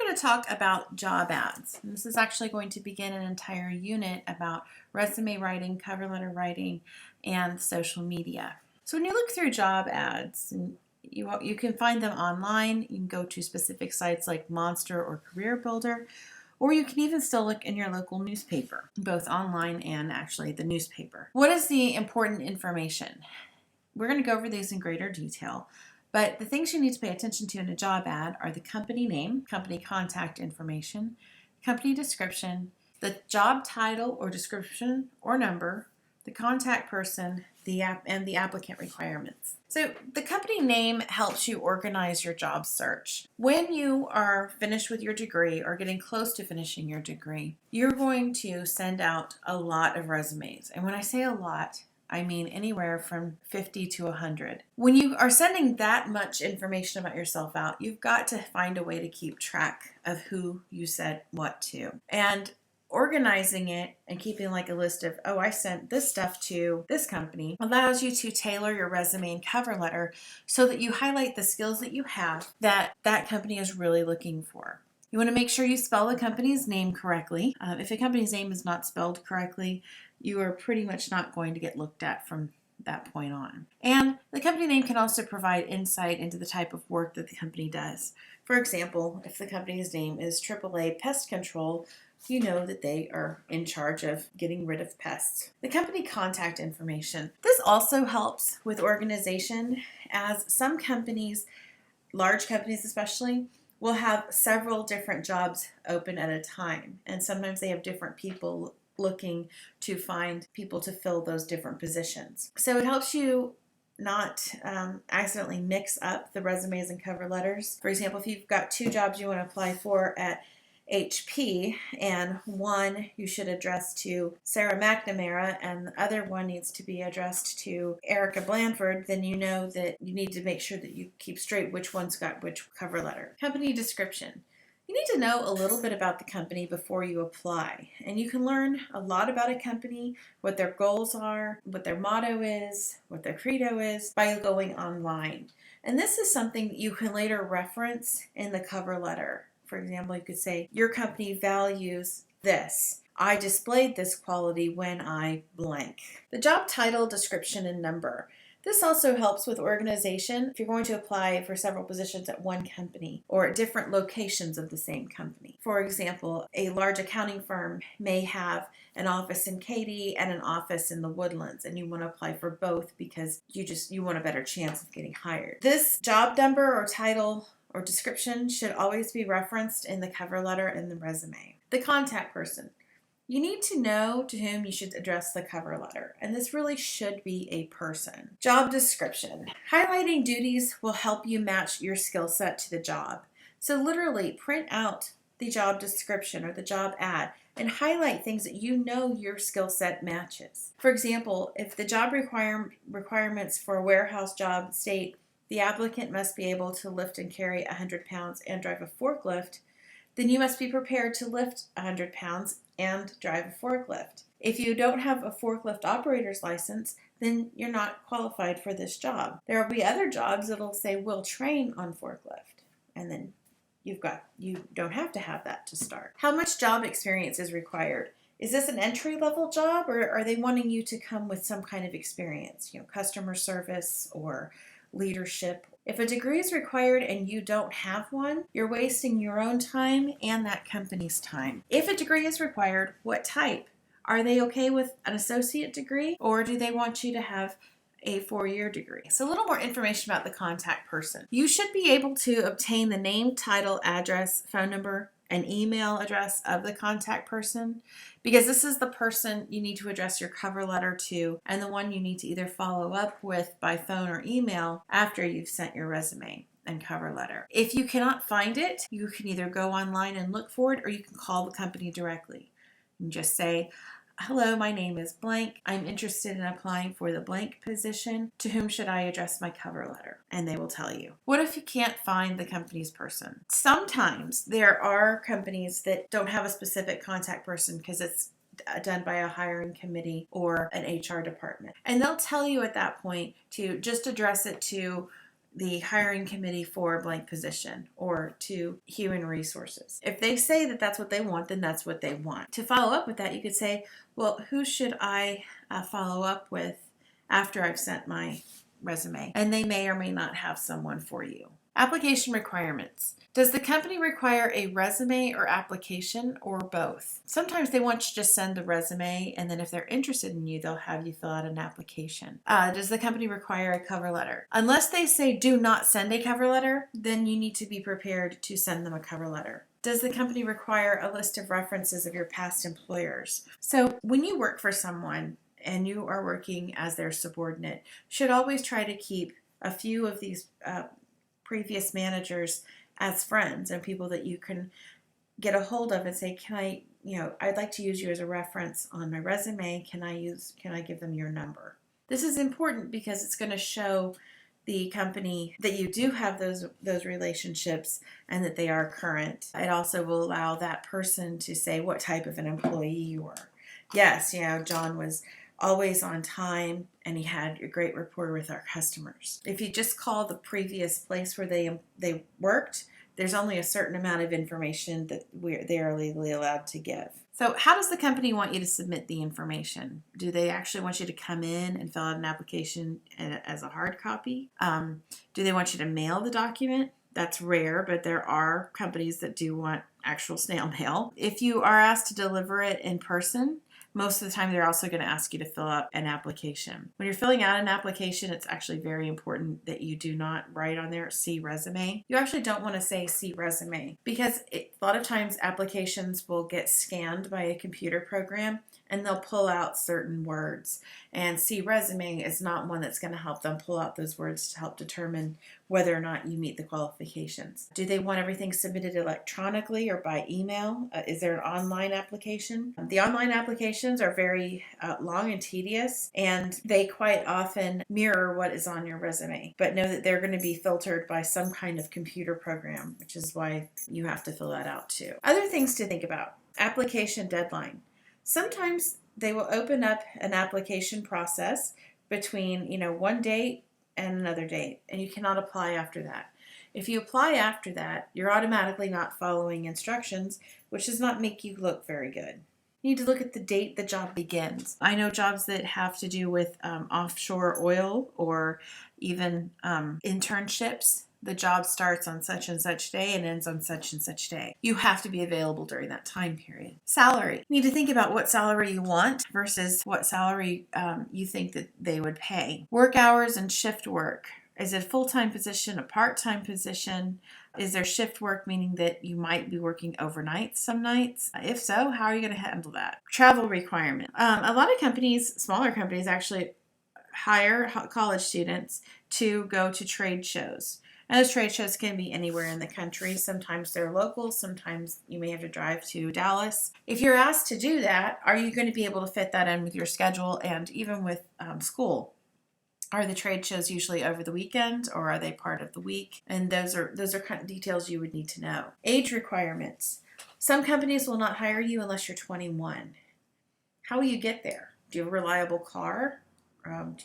going to talk about job ads. And this is actually going to begin an entire unit about resume writing, cover letter writing, and social media. So when you look through job ads, and you can find them online. You can go to specific sites like Monster or Career Builder, or you can even still look in your local newspaper, both online and actually the newspaper. What is the important information? We're going to go over these in greater detail, but the things you need to pay attention to in a job ad are the company name, company contact information, company description, the job title or description or number, the contact person, and the applicant requirements. So the company name helps you organize your job search. When you are finished with your degree or getting close to finishing your degree, you're going to send out a lot of resumes. And when I say a lot, I mean anywhere from 50 to 100. When you are sending that much information about yourself out, you've got to find a way to keep track of who you said what to. And organizing it and keeping like a list of, oh, I sent this stuff to this company allows you to tailor your resume and cover letter so that you highlight the skills that you have that company is really looking for. You want to make sure you spell the company's name correctly. If a company's name is not spelled correctly, you are pretty much not going to get looked at from that point on. And the company name can also provide insight into the type of work that the company does. For example, if the company's name is AAA Pest Control, you know that they are in charge of getting rid of pests. The company contact information. This also helps with organization, as some companies, large companies especially, will have several different jobs open at a time. And sometimes they have different people looking to find people to fill those different positions. So it helps you not accidentally mix up the resumes and cover letters. For example, if you've got two jobs you want to apply for at HP, and one you should address to Sarah McNamara and the other one needs to be addressed to Erica Blanford, then you know that you need to make sure that you keep straight which one's got which cover letter. Company description. You need to know a little bit about the company before you apply, and you can learn a lot about a company, what their goals are, what their motto is, what their credo is, by going online. And this is something that you can later reference in the cover letter. For example, you could say, your company values this. I displayed this quality when I blank. The job title, description, and number. This also helps with organization if you're going to apply for several positions at one company or at different locations of the same company. For example, a large accounting firm may have an office in Katy and an office in the Woodlands, and you want to apply for both because you want a better chance of getting hired. This job number or title or description should always be referenced in the cover letter and the resume. The contact person. You need to know to whom you should address the cover letter, and this really should be a person. Job description. Highlighting duties will help you match your skill set to the job. So literally print out the job description or the job ad and highlight things that you know your skill set matches. For example, if the job requirements for a warehouse job state the applicant must be able to lift and carry 100 pounds and drive a forklift, then you must be prepared to lift 100 pounds and drive a forklift. If you don't have a forklift operator's license, then you're not qualified for this job. There will be other jobs that'll say we'll train on forklift, and then you don't have to have that to start. How much job experience is required? Is this an entry-level job, or are they wanting you to come with some kind of experience, customer service or leadership? If a degree is required and you don't have one, you're wasting your own time and that company's time. If a degree is required, what type? Are they okay with an associate degree, or do they want you to have a 4-year degree? So a little more information about the contact person. You should be able to obtain the name, title, address, phone number, and email address of the contact person, because this is the person you need to address your cover letter to and the one you need to either follow up with by phone or email after you've sent your resume and cover letter. If you cannot find it, you can either go online and look for it, or you can call the company directly and just say, hello, my name is blank. I'm interested in applying for the blank position. To whom should I address my cover letter? And they will tell you. What if you can't find the company's person? Sometimes there are companies that don't have a specific contact person because it's done by a hiring committee or an HR department. And they'll tell you at that point to just address it to the hiring committee for a blank position or to human resources. If they say that that's what they want, then that's what they want. To follow up with that, you could say, well, who should I follow up with after I've sent my resume? And they may or may not have someone for you. Application requirements. Does the company require a resume or application or both? Sometimes they want you to just send the resume, and then if they're interested in you, they'll have you fill out an application. Does the company require a cover letter? Unless they say do not send a cover letter, then you need to be prepared to send them a cover letter. Does the company require a list of references of your past employers? So when you work for someone and you are working as their subordinate, you should always try to keep a few of these previous managers as friends and people that you can get a hold of and say, I'd like to use you as a reference on my resume. Can I give them your number? This is important because it's going to show the company that you do have those relationships and that they are current. It also will allow that person to say what type of an employee you are. Yes, John was always on time, and he had a great rapport with our customers. If you just call the previous place where they worked, there's only a certain amount of information that they are legally allowed to give. So how does the company want you to submit the information? Do they actually want you to come in and fill out an application as a hard copy? Do they want you to mail the document? That's rare, but there are companies that do want actual snail mail. If you are asked to deliver it in person, most of the time, they're also going to ask you to fill out an application. When you're filling out an application, it's actually very important that you do not write on there, see resume. You actually don't want to say see resume because a lot of times applications will get scanned by a computer program and they'll pull out certain words. And see resume is not one that's going to help them pull out those words to help determine whether or not you meet the qualifications. Do they want everything submitted electronically or by email? Is there an online application? The online applications are very long and tedious, and they quite often mirror what is on your resume, but know that they're going to be filtered by some kind of computer program, which is why you have to fill that out too. Other things to think about. Application deadline. Sometimes they will open up an application process between, one date and another date, and you cannot apply after that. If you apply after that, you're automatically not following instructions, which does not make you look very good. You need to look at the date the job begins. I know jobs that have to do with offshore oil or even internships. The job starts on such and such day and ends on such and such day. You have to be available during that time period. Salary. You need to think about what salary you want versus what salary you think that they would pay. Work hours and shift work. Is it a full-time position, a part-time position? Is there shift work, meaning that you might be working overnight some nights? If so, how are you going to handle that? Travel requirement. A lot of companies, smaller companies, actually hire college students to go to trade shows. And those trade shows can be anywhere in the country. Sometimes they're local. Sometimes you may have to drive to Dallas. If you're asked to do that, are you going to be able to fit that in with your schedule and even with school? Are the trade shows usually over the weekend or are they part of the week? And those are kind of details you would need to know. Age requirements. Some companies will not hire you unless you're 21. How will you get there? Do you have a reliable car?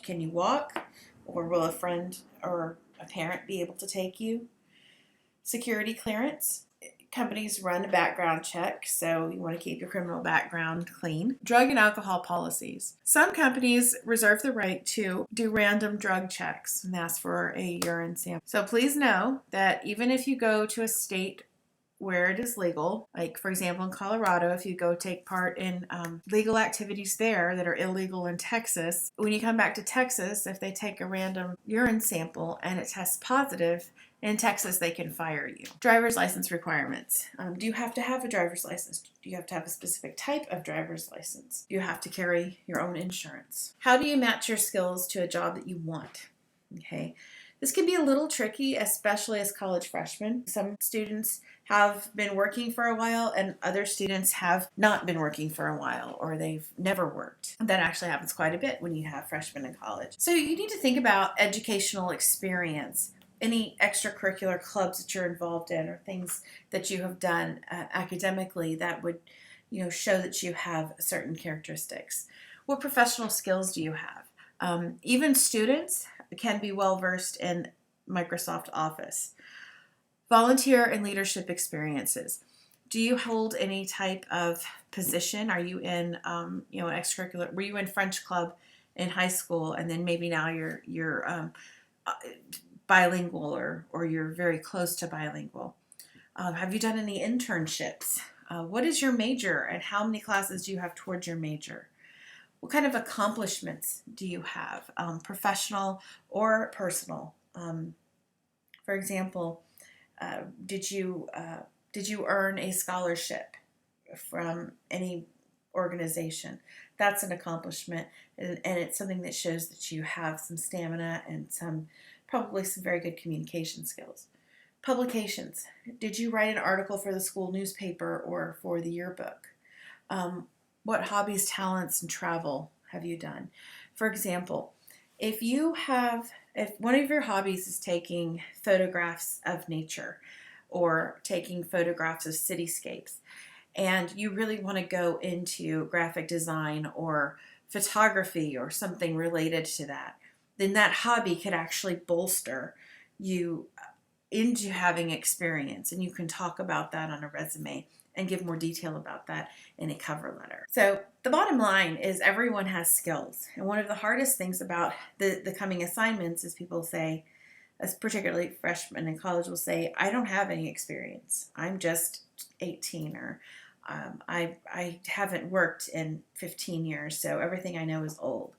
Can you walk? Or will a friend or a parent be able to take you? Security clearance. Companies run a background check, so you want to keep your criminal background clean. Drug and alcohol policies. Some companies reserve the right to do random drug checks and ask for a urine sample. So please know that even if you go to a state where it is legal, like for example in Colorado, if you go take part in legal activities there that are illegal in Texas, when you come back to Texas, if they take a random urine sample and it tests positive, in Texas they can fire you. Driver's license requirements. Do you have to have a driver's license? Do you have to have a specific type of driver's license? Do you have to carry your own insurance? How do you match your skills to a job that you want? Okay. This can be a little tricky, especially as college freshmen. Some students have been working for a while and other students have not been working for a while or they've never worked. That actually happens quite a bit when you have freshmen in college. So you need to think about educational experience, any extracurricular clubs that you're involved in or things that you have done academically that would show that you have certain characteristics. What professional skills do you have? Even students can be well versed in Microsoft Office. Volunteer and leadership experiences. Do you hold any type of position? Are you in, an extracurricular? Were you in French club in high school, and then maybe now you're bilingual, or you're very close to bilingual? Have you done any internships? What is your major, and how many classes do you have towards your major? What kind of accomplishments do you have, professional or personal? For example, did you earn a scholarship from any organization? That's an accomplishment, and it's something that shows that you have some stamina and probably some very good communication skills. Publications. Did you write an article for the school newspaper or for the yearbook? What hobbies, talents, and travel have you done? For example, if one of your hobbies is taking photographs of nature or taking photographs of cityscapes, and you really want to go into graphic design or photography or something related to that, then that hobby could actually bolster you into having experience, and you can talk about that on a resume and give more detail about that in a cover letter. So the bottom line is everyone has skills, and one of the hardest things about the coming assignments is people say, as particularly freshmen in college will say, I don't have any experience. I'm just 18, or I haven't worked in 15 years, so everything I know is old.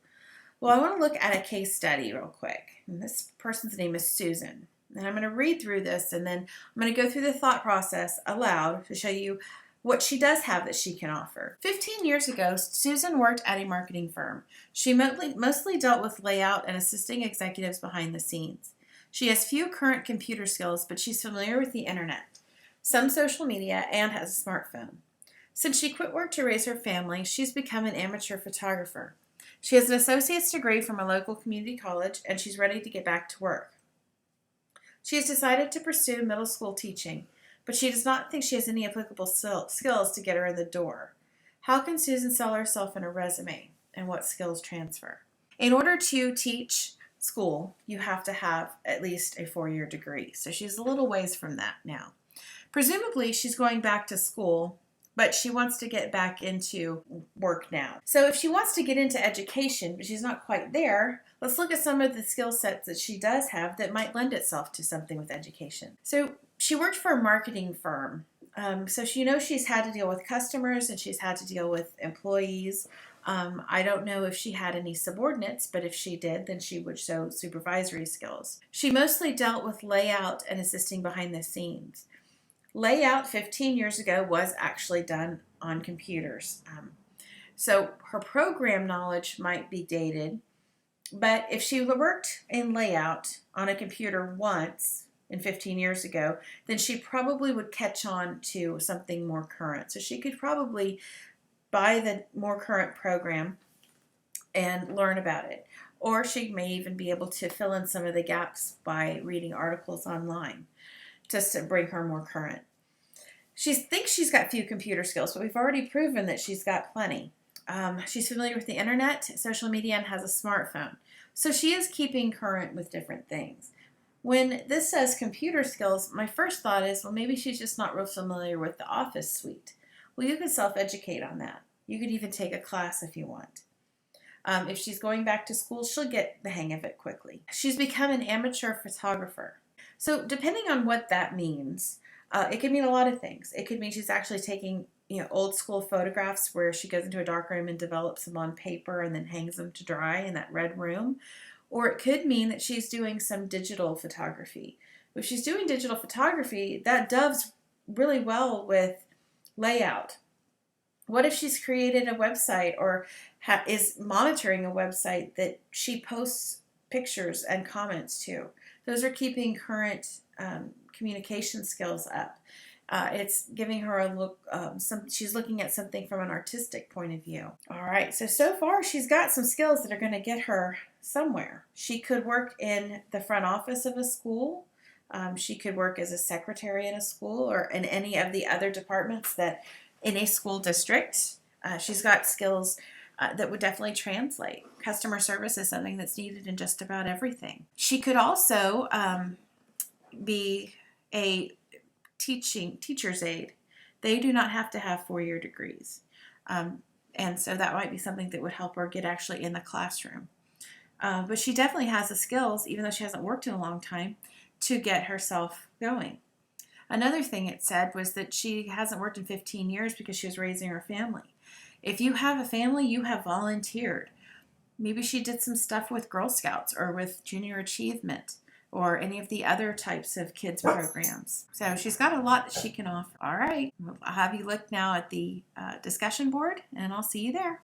Well, I want to look at a case study real quick. And this person's name is Susan. And I'm going to read through this, and then I'm going to go through the thought process aloud to show you what she does have that she can offer. 15 years ago, Susan worked at a marketing firm. She mostly dealt with layout and assisting executives behind the scenes. She has few current computer skills, but she's familiar with the internet, some social media, and has a smartphone. Since she quit work to raise her family, she's become an amateur photographer. She has an associate's degree from a local community college, and she's ready to get back to work. She has decided to pursue middle school teaching, but she does not think she has any applicable skills to get her in the door. How can Susan sell herself in a resume, and what skills transfer? In order to teach school, you have to have at least a 4-year degree, so she's a little ways from that now. Presumably, she's going back to school, but she wants to get back into work now. So if she wants to get into education, but she's not quite there, let's look at some of the skill sets that she does have that might lend itself to something with education. So she worked for a marketing firm. So she's had to deal with customers, and she's had to deal with employees. I don't know if she had any subordinates, but if she did, then she would show supervisory skills. She mostly dealt with layout and assisting behind the scenes. Layout 15 years ago was actually done on computers. So her program knowledge might be dated, but if she worked in layout on a computer once in 15 years ago, then she probably would catch on to something more current. So she could probably buy the more current program and learn about it. Or she may even be able to fill in some of the gaps by reading articles online, just to bring her more current. She thinks she's got few computer skills, but we've already proven that she's got plenty. She's familiar with the internet, social media, and has a smartphone. So she is keeping current with different things. When this says computer skills, my first thought is, well, maybe she's just not real familiar with the Office suite. Well, you can self-educate on that. You could even take a class if you want. If she's going back to school, she'll get the hang of it quickly. She's become an amateur photographer. So depending on what that means, it could mean a lot of things. It could mean she's actually taking old school photographs where she goes into a dark room and develops them on paper and then hangs them to dry in that red room. Or it could mean that she's doing some digital photography. If she's doing digital photography, that doves really well with layout. What if she's created a website or is monitoring a website that she posts pictures and comments to? Those are keeping current communication skills up. It's giving her a look, she's looking at something from an artistic point of view. All right, so far she's got some skills that are going to get her somewhere. She could work in the front office of a school. She could work as a secretary in a school or in any of the other departments that in a school district. She's got skills that would definitely translate. Customer service is something that's needed in just about everything. She could also be a teacher's aide. They do not have to have 4-year degrees. And so that might be something that would help her get actually in the classroom. But she definitely has the skills, even though she hasn't worked in a long time, to get herself going. Another thing it said was that she hasn't worked in 15 years because she was raising her family. If you have a family, you have volunteered. Maybe she did some stuff with Girl Scouts or with Junior Achievement or any of the other types of kids programs. So she's got a lot that she can offer. All right, I'll have you look now at the discussion board, and I'll see you there.